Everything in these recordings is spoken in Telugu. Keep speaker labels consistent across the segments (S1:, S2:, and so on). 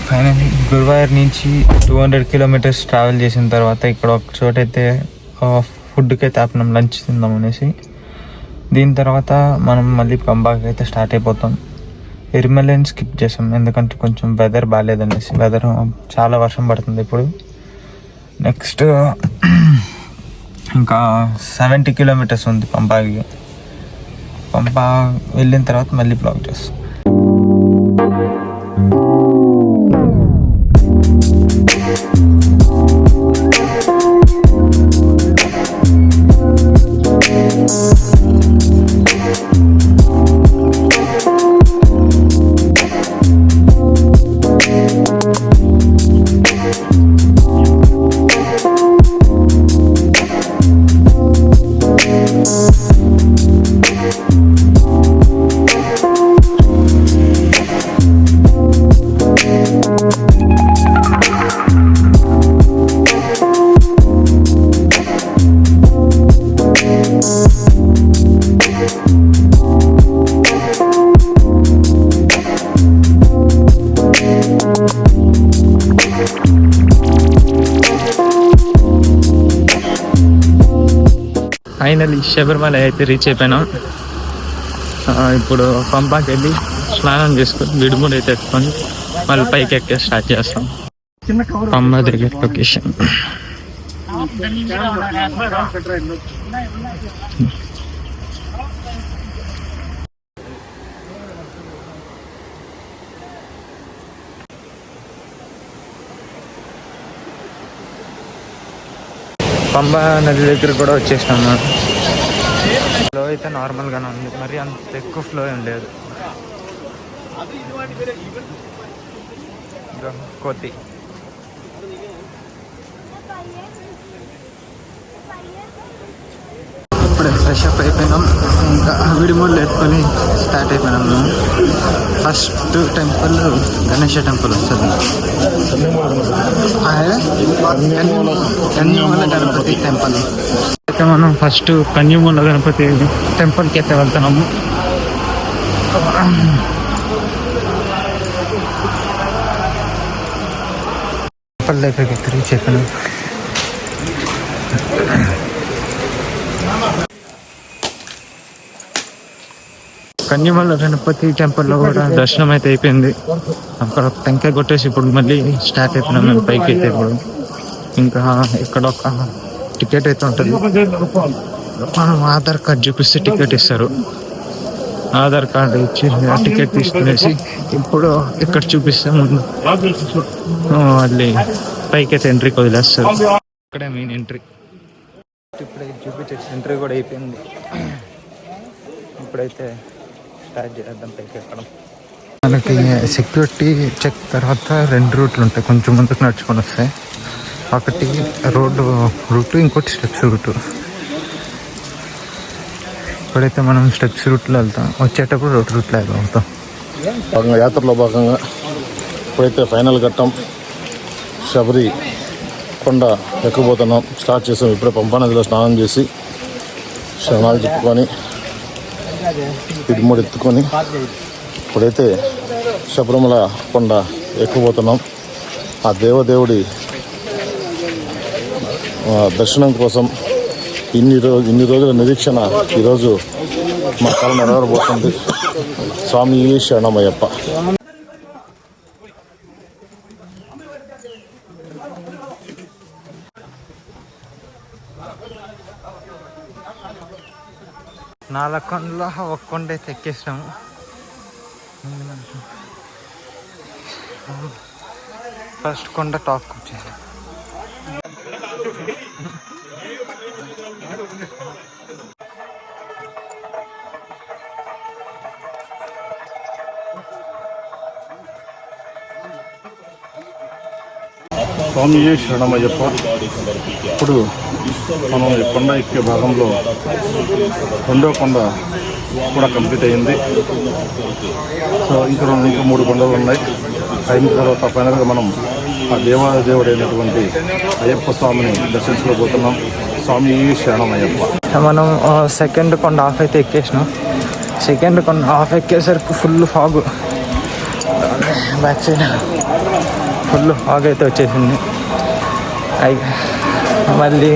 S1: ఫైనల్లీ గురువాయూర్ నుంచి 200 కిలోమీటర్స్ ట్రావెల్ చేసిన తర్వాత ఇక్కడ ఒక చోటైతే ఫుడ్కి అయితే ఆపినాం, లంచ్ తిందాం అనేసి. దీని తర్వాత మనం మళ్ళీ పంబాకి అయితే స్టార్ట్ అయిపోతాం. ఎరిమలని స్కిప్ చేసాం ఎందుకంటే కొంచెం వెదర్ బాగాలేదనేసి. వెదర్ చాలా వర్షం పడుతుంది ఇప్పుడు. నెక్స్ట్ ఇంకా 70 కిలోమీటర్స్ ఉంది పంబాకి. పంబా వెళ్ళిన తర్వాత మళ్ళీ బ్లాక్ చేస్తాం. ఫైనల్లీ శబరిమల అయితే రీచ్ అయిపోయినాం. ఇప్పుడు పంపాకి వెళ్ళి స్నానం చేసుకొని విడుముడు అయితే ఎత్తుకొని మళ్ళీ పైకి ఎక్కే స్టార్ట్ చేస్తాం. పంబా దగ్గర లొకేషన్. పంబా నది దగ్గర కూడా వచ్చేసినాము. ఫ్లో అయితే నార్మల్గానే ఉంది, మరి అంత ఎక్కువ ఫ్లో ఏం లేదు. కోతి ఇప్పుడే ఫ్రెష్ అప్ అయిపోయినాం. ఇంకా విడిమూడులు ఎత్తుకొని స్టార్ట్ అయిపోయినాం మేము. ఫస్ట్ టెంపుల్ గణేష టెంపుల్ వస్తుంది. కన్యమూల గణపతి టెంపుల్ అయితే మనం ఫస్ట్ కన్యమూల గణపతి టెంపుల్కి అయితే వెళ్తున్నాము. టెంపుల్ దగ్గరికి అయితే రీచ్ అయిపోయినాం. కన్యమూల గణపతి టెంపుల్లో కూడా దర్శనం అయితే అయిపోయింది. అక్కడ టెంకాయ కొట్టేసి ఇప్పుడు మళ్ళీ స్టార్ట్ అయిపోయినాం మేము పైకి అయితే. ఇప్పుడు ఇంకా ఇక్కడ ఒక టికెట్ అయితే ఉంటుంది. మనం ఆధార్ కార్డ్ చూపిస్తే టికెట్ ఇస్తారు. ఆధార్ కార్డు ఇచ్చి ఆ టికెట్ తీసుకునేసి ఇప్పుడు ఇక్కడ చూపిస్తే ముందు మళ్ళీ పైకి అయితే ఎంట్రీకి వదిలేస్తారు. ఇక్కడే మెయిన్ ఎంట్రీ. ఇప్పుడే చూపించేసి ఎంట్రీ కూడా అయిపోయింది. ఇప్పుడైతే స్టార్ట్ చేద్దాం పైకి ఎక్కడం. మనకి సెక్యూరిటీ చెక్ తర్వాత 2 రూట్లు ఉంటాయి, కొంచెం ముందుకు నడుచుకొని వస్తాయి. ఒకటి రోడ్డు రూటు, ఇంకోటి స్టెప్స్ రూటు. ఇప్పుడైతే మనం స్టెప్స్ రూట్లో వెళ్తాం, వచ్చేటప్పుడు రోడ్ రూట్లో వెళ్తాం.
S2: యాత్రలో భాగంగా ఇప్పుడైతే ఫైనల్ ఘట్టం శబరి కొండ ఎక్కబోతున్నాం. స్టార్ట్ చేసాం. ఇప్పుడే పంపా నదిలో స్నానం చేసి శరణాలు చెప్పుకొని ఇటుముడు ఎత్తుకొని ఇప్పుడైతే శబరిమల కొండ ఎక్కబోతున్నాం. ఆ దేవదేవుడి దర్శనం కోసం ఇన్ని రోజుల నిరీక్షణ ఈరోజు మా కళ నెరవేరబోతుంది. స్వామి శరణమయ్యప్ప.
S1: నాలుగు కొండలో ఒక కొండ అయితే ఎక్కేసినాము. ఫస్ట్ కొండ టాప్ వచ్చేసి
S2: స్వామి శరణమయ్యప్ప. ఇప్పుడు మనం ఈ కొండ ఎక్కే భాగంలో 2వ కొండ కూడా కంప్లీట్ అయ్యింది. సో ఇంకా 3 కొండలు ఉన్నాయి. అయిన తర్వాత ఫైనల్గా మనం ఆ దేవాదేవుడు అయినటువంటి అయ్యప్ప స్వామిని దర్శించుకోబోతున్నాం. స్వామి శరణమయ్యప్ప.
S1: మనం సెకండ్ కొండ హాఫ్ అయితే ఎక్కేసినాం. సెకండ్ కొండ హాఫ్ ఎక్కేసరికి full fog. Back side full fog అయితే వచ్చేసింది. మళ్ళీ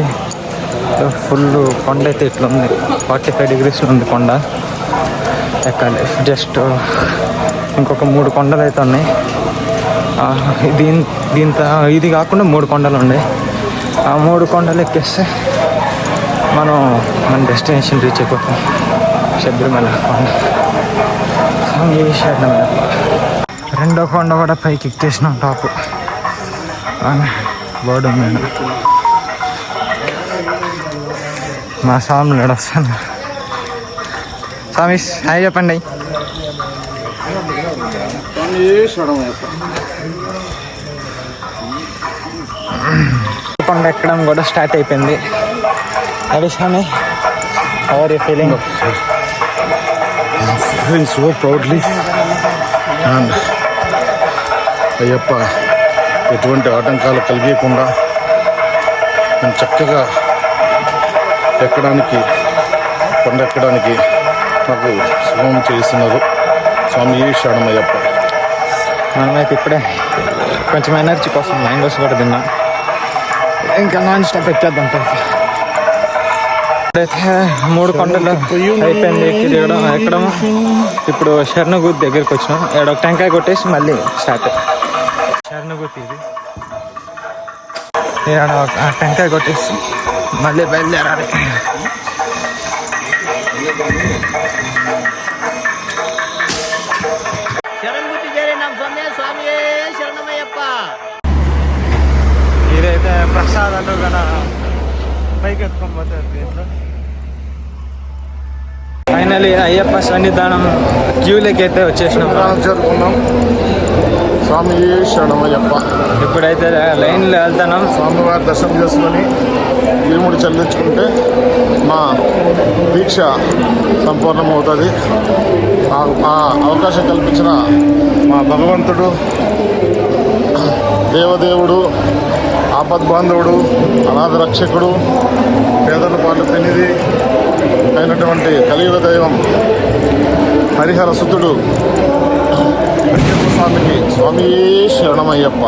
S1: ఫుల్ కొండ అయితే ఇట్లా ఉంది, 45 degrees ఉంది కొండ ఎక్కాలి. జస్ట్ ఇంకొక 3 కొండలు అయితే ఉన్నాయి. దీంతో ఇది కాకుండా 3 కొండలు ఉన్నాయి. ఆ 3 కొండలు ఎక్కేస్తే మనం మన డెస్టినేషన్ రీచ్ అయిపోతాం, శబరిమల కొండ. రెండో కొండ కూడా పైకి ఎక్కేసినాం, టాప్ బోర్డు ఉంది. మా స్వామి వస్తాను. స్వామి హాయ్ చెప్పండి. కొండ ఎక్కడం కూడా స్టార్ట్ అయిపోయింది. అది Swami, are you feeling?
S2: So proudly. Ayyappa ఎటువంటి ఆటంకాలు కలిగకుండా నేను చక్కగా ఎక్కడానికి, కొండ ఎక్కడానికి నాకు సుగమం చేస్తున్నారు. స్వామి శరణమయ్యప్ప.
S1: మనమైతే ఇప్పుడే కొంచెం ఎనర్జీ కోసం మ్యాంగోస్ కూడా తిన్నాం. ఇంకా నాన్ స్టాప్ ఎక్కేద్దాం. ఇప్పుడైతే 3 కొండలు అయిపోయింది ఎక్కడం. ఇప్పుడు శరణగుతి దగ్గరికి వచ్చినాం. ఒక టెంకాయ కొట్టేసి మళ్ళీ స్టార్ట్. శరణగుతి ఇది, టెంకాయ కొట్టేసి మళ్ళీ బయలుదేరాలి. ఇదైతే ప్రసాదాలు కదా పైకి ఎత్తుకొని పోతారు దీంట్లో. ఫైనలీ అయ్యప్ప సన్నిధానం క్యూలకి అయితే వచ్చేసినాం,
S2: జరుపుకున్నాం. స్వామి శరణమయ్యప్ప.
S1: ఇప్పుడైతే లైన్లో వెళ్తున్నాం.
S2: స్వామివారి దర్శనం చేసుకొని ఇరుముడి చెల్లించుకుంటే మా దీక్ష సంపూర్ణమవుతుంది. ఆ అవకాశం కల్పించిన మా భగవంతుడు, దేవదేవుడు, ఆపద్బాంధవుడు, అనాథ రక్షకుడు, పేదల పాలు పెనిది అయినటువంటి కలియుగ దైవం హరిహర సుతుడు అయ్యప్ప స్వామికి స్వామి శరణమయ్యప్ప.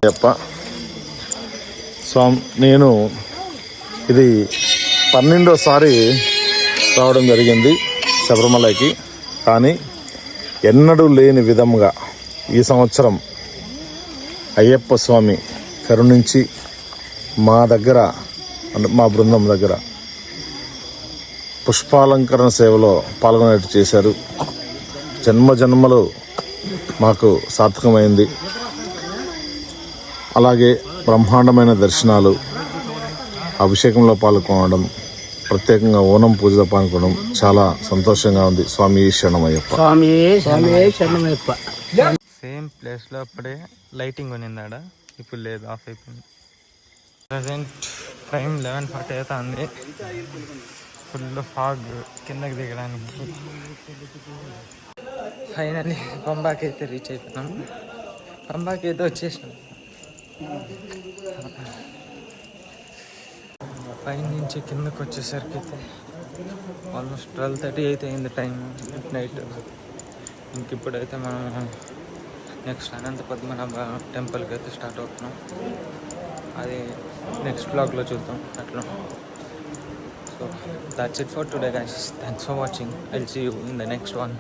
S2: అయ్యప్ప స్వామి, నేను ఇది 12వ రావడం జరిగింది శబరిమలకి. కానీ ఎన్నడూ లేని విధంగా ఈ సంవత్సరం అయ్యప్ప స్వామి కరుణించి మా దగ్గర, మా బృందం దగ్గర పుష్పాలంకరణ సేవలో పాల్గొనేట్టు చేశారు. జన్మలు మాకు సార్థకమైంది. అలాగే బ్రహ్మాండమైన దర్శనాలు, అభిషేకంలో పాల్గొనడం, ప్రత్యేకంగా ఓనం పూజలో పాల్గొనడం చాలా సంతోషంగా ఉంది. స్వామి శరణమయ్యప్ప.
S1: సేమ్ ప్లేస్లో అప్పుడే లైటింగ్ ఉన్నిందాడ, ఇప్పుడు లేదు, ఆఫ్ అయిపోయింది. ప్రజెంట్ టైం 11:40 అవుతుంది. ఫుల్ ఫాగ్ కిందకి దిగడానికి. ఫైనల్లీ పంబాకి అయితే రీచ్ అయిపోయినాం. పంబాకి అయితే వచ్చేసినాం. పైనుంచి కిందకి వచ్చేసరికి అయితే ఆల్మోస్ట్ 12:30 అయితే అయింది టైం, మిడ్ నైట్. ఇంక ఇప్పుడైతే మనం నెక్స్ట్ అనంత పద్మనాభ టెంపుల్కి అయితే స్టార్ట్ అవుతున్నాం. అది నెక్స్ట్ బ్లాగ్లో చూద్దాం అట్లా. So that's it for today guys. Thanks for watching. I'll see you in the next one.